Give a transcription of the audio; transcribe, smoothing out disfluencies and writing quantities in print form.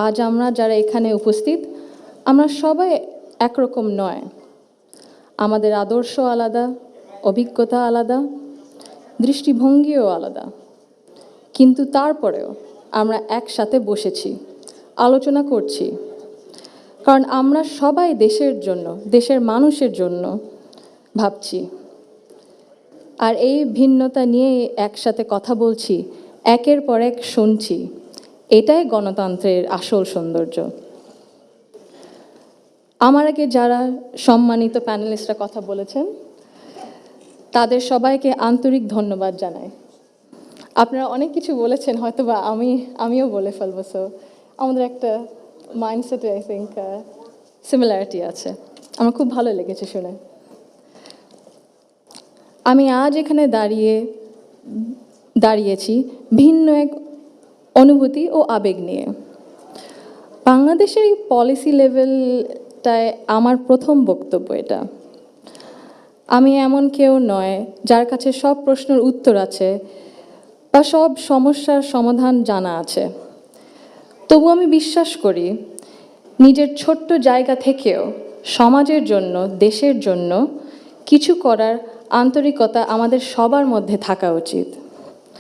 আজ আমরা যারা এখানে উপস্থিত, আমরা সবাই একরকম নয়। আমাদের আদর্শ আলাদা, অভিজ্ঞতা আলাদা, দৃষ্টিভঙ্গিও আলাদা। কিন্তু তারপরেও আমরা একসাথে বসেছি, আলোচনা করছি। কারণ আমরা সবাই দেশের জন্য, দেশের মানুষের জন্য ভাবছি। আর এই ভিন্নতা নিয়ে একসাথে কথা বলছি, একের পর এক শুনছি। এটাই গণতন্ত্রের আসল সৌন্দর্য। আমার আগে যারা সম্মানিত প্যানেলিস্টরা কথা বলেছেন, তাদের সবাইকে আন্তরিক ধন্যবাদ জানাই। আপনারা অনেক কিছু বলেছেন, হয়তো বা আমিও বলে ফেলবো। সো আমাদের একটা মাইন্ডসেটে আই থিঙ্ক সিমিলারিটি আছে। আমার খুব ভালো লেগেছে শুনে। আমি আজ এখানে দাঁড়িয়েছি ভিন্ন এক অনুভূতি ও আবেগ নিয়ে। বাংলাদেশের এই পলিসি লেভেলটায় আমার প্রথম বক্তব্য এটা। আমি এমন কেউ নয় যার কাছে সব প্রশ্নের উত্তর আছে বা সব সমস্যার সমাধান জানা আছে। তবু আমি বিশ্বাস করি নিজের ছোট্ট জায়গা থেকেও সমাজের জন্য, দেশের জন্য কিছু করার আন্তরিকতা আমাদের সবার মধ্যে থাকা উচিত।